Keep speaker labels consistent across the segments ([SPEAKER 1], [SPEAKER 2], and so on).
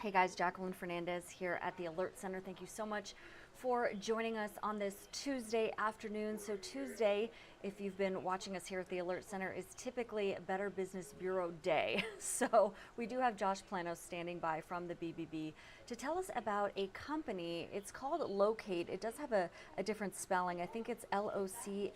[SPEAKER 1] Hey guys, Jacqueline Fernandez here at the Alert Center. Thank you so much for joining us on this Tuesday afternoon. So Tuesday, if you've been watching us here at the Alert Center, is typically Better Business Bureau Day. So we do have Josh Planos standing by from the BBB to tell us about a company. It's called Locate. It does have a different spelling. I think it's Locayt.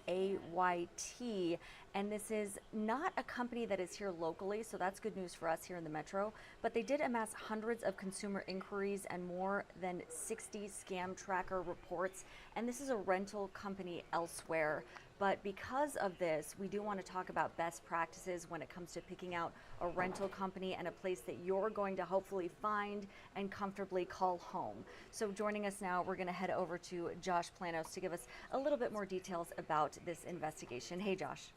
[SPEAKER 1] And this is not a company that is here locally, so that's good news for us here in the Metro. But they did amass hundreds of consumer inquiries and more than 60 scam tracker reports. And this is a rental company elsewhere. But because of this, we do want to talk about best practices when it comes to picking out a rental company and a place that you're going to hopefully find and comfortably call home. So joining us now, we're going to head over to Josh Planos to give us a little bit more details about this investigation. Hey, Josh.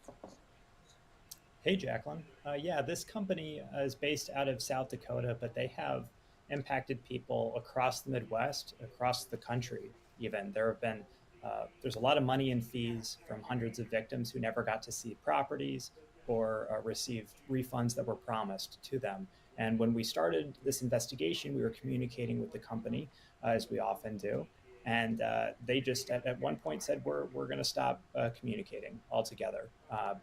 [SPEAKER 2] Hey, Jacqueline. Yeah, this company is based out of South Dakota, but they have impacted people across the Midwest, across the country, even. There's a lot of money in fees from hundreds of victims who never got to see properties or received refunds that were promised to them. And when we started this investigation, we were communicating with the company, as we often do. And they just at one point said, we're going to stop communicating altogether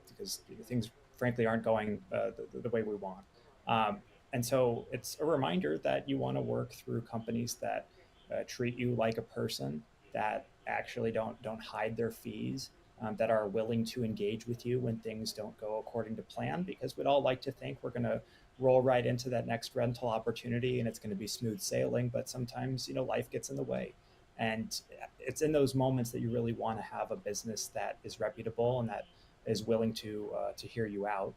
[SPEAKER 2] because things frankly aren't going the way we want. And so it's a reminder that you want to work through companies that treat you like a person, that actually don't hide their fees, that are willing to engage with you when things don't go according to plan. Because we'd all like to think we're going to roll right into that next rental opportunity and it's going to be smooth sailing, but sometimes life gets in the way. And it's in those moments that you really want to have a business that is reputable and that is willing to hear you out,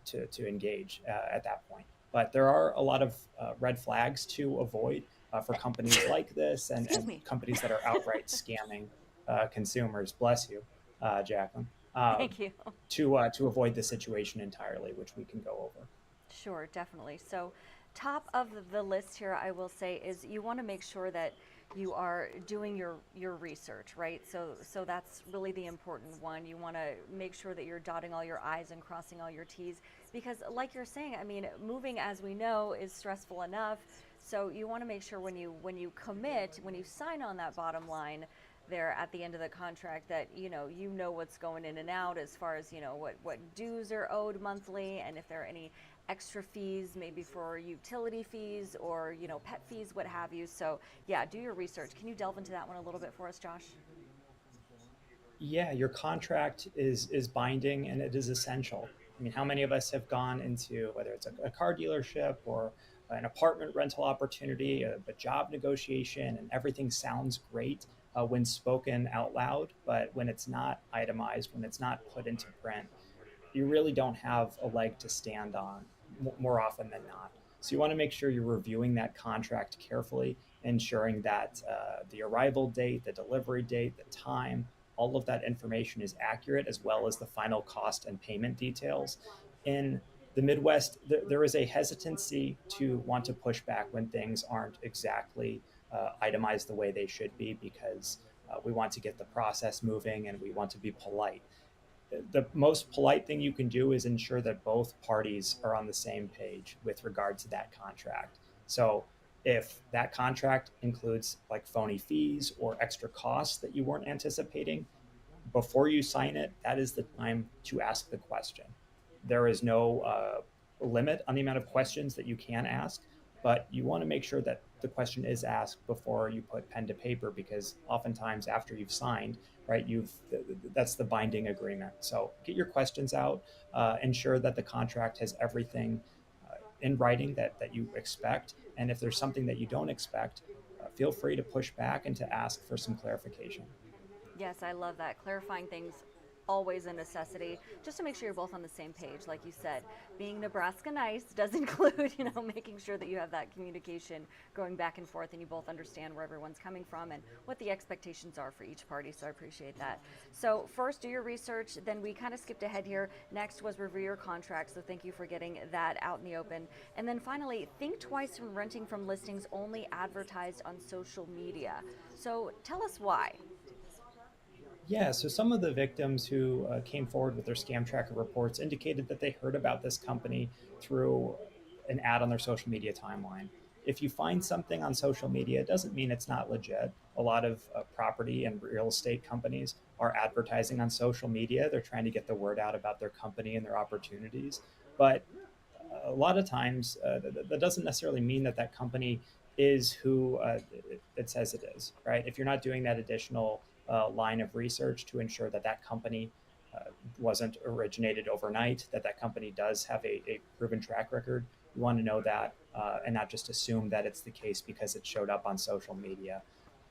[SPEAKER 2] to engage at that point. But there are a lot of red flags to avoid for companies like this
[SPEAKER 1] Excuse
[SPEAKER 2] and
[SPEAKER 1] me.
[SPEAKER 2] companies that are outright scamming consumers. Bless you, Jacqueline. Um,
[SPEAKER 1] Thank you.
[SPEAKER 2] to avoid the situation entirely, which we can go over.
[SPEAKER 1] Sure, definitely. So, top of the list here, I will say, is you want to make sure that you are doing your research, right? So that's really the important one. You want to make sure that you're dotting all your I's and crossing all your T's, because, like you're saying, I mean, moving, as we know, is stressful enough. So you want to make sure when you commit, when you sign on that bottom line there at the end of the contract, that you know what's going in and out, as far as what dues are owed monthly, and if there are any extra fees, maybe for utility fees or pet fees, what have you. So yeah, do your research. Can you delve into that one a little bit for us, Josh?
[SPEAKER 2] Yeah, your contract is binding and it is essential. I mean, how many of us have gone into whether it's a car dealership or an apartment rental opportunity, a job negotiation, and everything sounds great when spoken out loud, but when it's not itemized, when it's not put into print, you really don't have a leg to stand on more often than not. So you want to make sure you're reviewing that contract carefully, ensuring that the arrival date, the delivery date, the time, all of that information is accurate, as well as the final cost and payment details. In the Midwest, there is a hesitancy to want to push back when things aren't exactly itemized the way they should be, because we want to get the process moving and we want to be polite. The most polite thing you can do is ensure that both parties are on the same page with regard to that contract. So if that contract includes like phony fees or extra costs that you weren't anticipating, before you sign it, that is the time to ask the question. There is no limit on the amount of questions that you can ask, but you want to make sure that the question is asked before you put pen to paper, because oftentimes after you've signed, right, that's the binding agreement. So get your questions out, ensure that the contract has everything in writing that you expect, and if there's something that you don't expect, feel free to push back and to ask for some clarification.
[SPEAKER 1] Yes, I love that. Clarifying things, always a necessity, just to make sure you're both on the same page. Like you said, being Nebraska nice does include, making sure that you have that communication going back and forth and you both understand where everyone's coming from and what the expectations are for each party. So I appreciate that. So first, do your research. Then we kind of skipped ahead here. Next was review your contract. So thank you for getting that out in the open. And then finally, think twice when renting from listings only advertised on social media. So tell us why.
[SPEAKER 2] Yeah, so some of the victims who came forward with their scam tracker reports indicated that they heard about this company through an ad on their social media timeline. if you find something on social media, it doesn't mean it's not legit. A lot of property and real estate companies are advertising on social media. They're trying to get the word out about their company and their opportunities. But a lot of times, that doesn't necessarily mean that that company is who it says it is, right? If you're not doing that additional line of research to ensure that that company wasn't originated overnight, that that company does have a proven track record, you want to know that and not just assume that it's the case because it showed up on social media.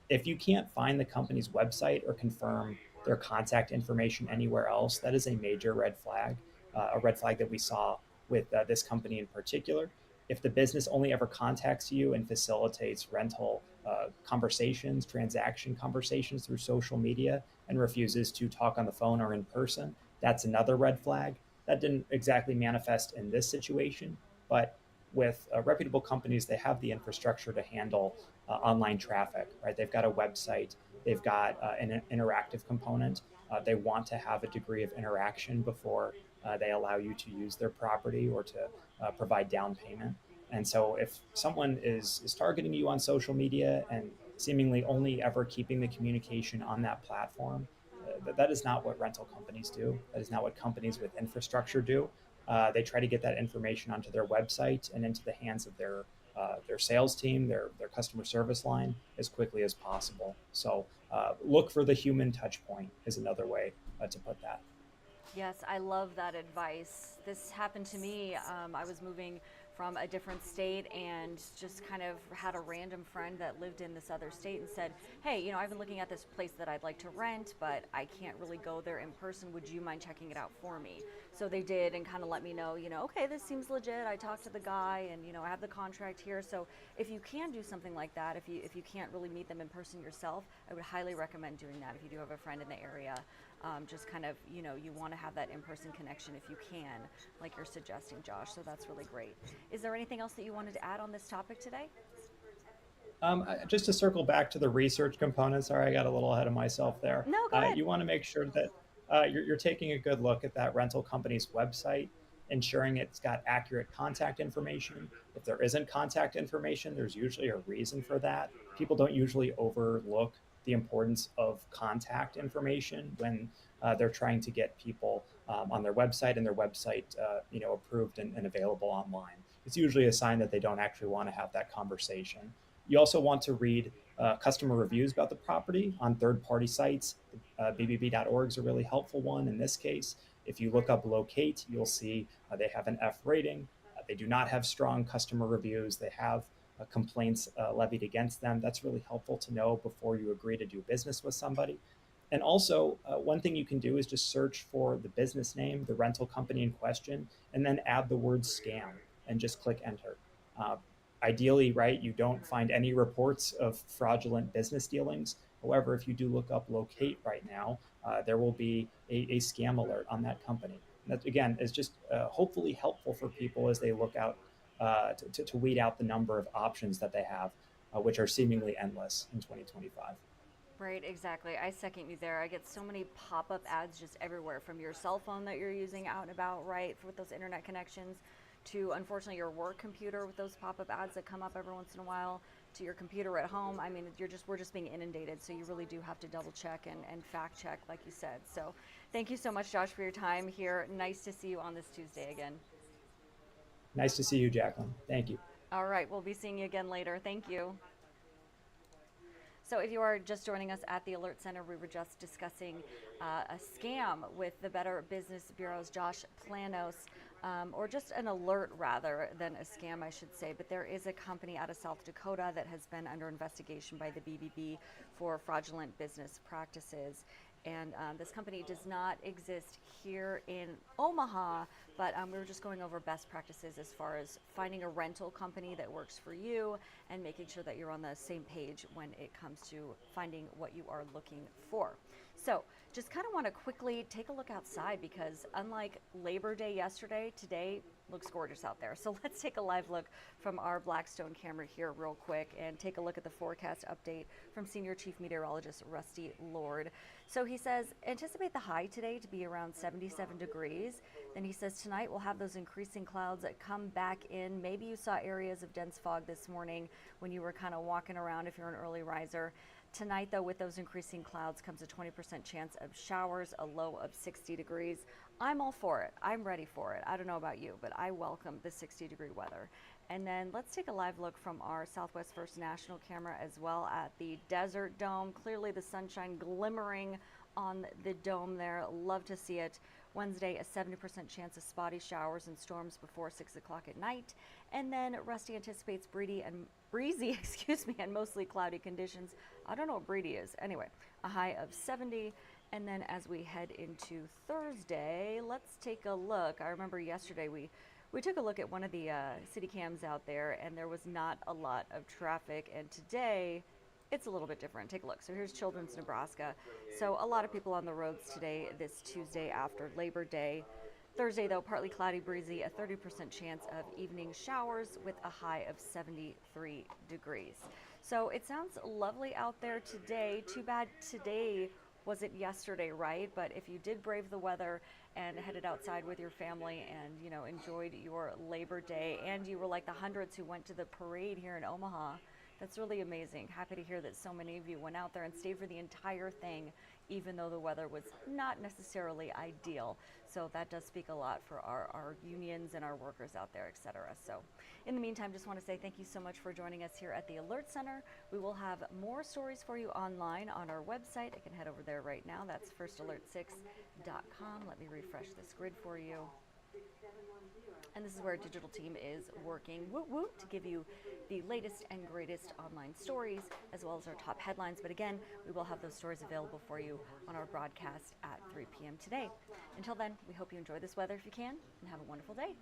[SPEAKER 2] If you can't find the company's website or confirm their contact information anywhere else, that is a major red flag, a red flag that we saw with this company in particular. If the business only ever contacts you and facilitates rental conversations, transaction conversations through social media, and refuses to talk on the phone or in person, that's another red flag. That didn't exactly manifest in this situation, but with reputable companies, they have the infrastructure to handle online traffic, right? They've got a website, they've got an interactive component. They want to have a degree of interaction before they allow you to use their property or to provide down payment. And so, if someone is targeting you on social media and seemingly only ever keeping the communication on that platform, that is not what rental companies do. That is not what companies with infrastructure do. They try to get that information onto their website and into the hands of their sales team, their customer service line as quickly as possible. So look for the human touch point is another way to put that.
[SPEAKER 1] Yes, I love that advice. This happened to me. I was moving from a different state and just kind of had a random friend that lived in this other state and said, hey, I've been looking at this place that I'd like to rent, but I can't really go there in person. Would you mind checking it out for me? So they did and kind of let me know, okay, this seems legit. I talked to the guy and, I have the contract here. So if you can do something like that, if you can't really meet them in person yourself, I would highly recommend doing that if you do have a friend in the area. Just kind of, you want to have that in-person connection if you can, like you're suggesting, Josh. So that's really great. Is there anything else that you wanted to add on this topic today?
[SPEAKER 2] Just to circle back to the research component, sorry, I got a little ahead of myself there.
[SPEAKER 1] No, go ahead.
[SPEAKER 2] You want to make sure that you're taking a good look at that rental company's website, ensuring it's got accurate contact information. If there isn't contact information, there's usually a reason for that. People don't usually overlook the importance of contact information when they're trying to get people on their website and their website, approved and available online. It's usually a sign that they don't actually want to have that conversation. You also want to read customer reviews about the property on third-party sites. BBB.org is a really helpful one in this case. If you look up Locate, you'll see they have an F rating. They do not have strong customer reviews. They have complaints levied against them. That's really helpful to know before you agree to do business with somebody. And also, one thing you can do is just search for the business name, the rental company in question, and then add the word scam and just click enter. Uh, Ideally, right, you don't find any reports of fraudulent business dealings. However, if you do look up Locate right now, there will be a scam alert on that company. And that, again, is just hopefully helpful for people as they look out to weed out the number of options that they have, which are seemingly endless in 2025.
[SPEAKER 1] Right, exactly. I second you there. I get so many pop-up ads just everywhere from your cell phone that you're using out and about, right, with those internet connections, to unfortunately your work computer with those pop-up ads that come up every once in a while, to your computer at home. I mean, we're just being inundated, so you really do have to double check and fact check, like you said. So thank you so much, Josh, for your time here. Nice to see you on this Tuesday again.
[SPEAKER 2] Nice to see you, Jacqueline. Thank you.
[SPEAKER 1] All right, we'll be seeing you again later. Thank you. So if you are just joining us at the Alert Center, we were just discussing a scam with the Better Business Bureau's Josh Planos, or just an alert rather than a scam, I should say. But there is a company out of South Dakota that has been under investigation by the BBB for fraudulent business practices. And this company does not exist here in Omaha, but we were just going over best practices as far as finding a rental company that works for you and making sure that you're on the same page when it comes to finding what you are looking for. So just kind of want to quickly take a look outside, because unlike Labor Day yesterday, today looks gorgeous out there. So let's take a live look from our Blackstone camera here real quick and take a look at the forecast update from Senior Chief Meteorologist Rusty Lord. So he says, anticipate the high today to be around 77 degrees. Then he says tonight we'll have those increasing clouds that come back in. Maybe you saw areas of dense fog this morning when you were kind of walking around if you're an early riser. Tonight, though, with those increasing clouds comes a 20% chance of showers, a low of 60 degrees. I'm all for it. I'm ready for it. I don't know about you, but I welcome the 60-degree weather. And then let's take a live look from our Southwest First National camera as well at the Desert Dome. Clearly the sunshine glimmering on the dome there. Love to see it. Wednesday, a 70% chance of spotty showers and storms before 6 o'clock at night. And then Rusty anticipates breezy, and mostly cloudy conditions. I don't know what breezy is. Anyway, a high of 70. And then as we head into Thursday, let's take a look. I remember yesterday we took a look at one of the city cams out there, and there was not a lot of traffic. And today, it's a little bit different. Take a look. So here's Children's, Nebraska. So a lot of people on the roads today, this Tuesday after Labor Day. Thursday, though, partly cloudy, breezy, a 30% chance of evening showers with a high of 73 degrees. So it sounds lovely out there today. Too bad today wasn't yesterday, right? But if you did brave the weather and headed outside with your family and, you know, enjoyed your Labor Day, and you were like the hundreds who went to the parade here in Omaha, that's really amazing. Happy to hear that so many of you went out there and stayed for the entire thing, even though the weather was not necessarily ideal. So that does speak a lot for our unions and our workers out there, etc. So in the meantime, just want to say thank you so much for joining us here at the Alert Center. We will have more stories for you online on our website. I can head over there right now. That's firstalert6.com. Let me refresh this grid for you. And this is where our digital team is working to give you the latest and greatest online stories, as well as our top headlines. But again, we will have those stories available for you on our broadcast at 3 p.m. today. Until then, we hope you enjoy this weather if you can, and have a wonderful day.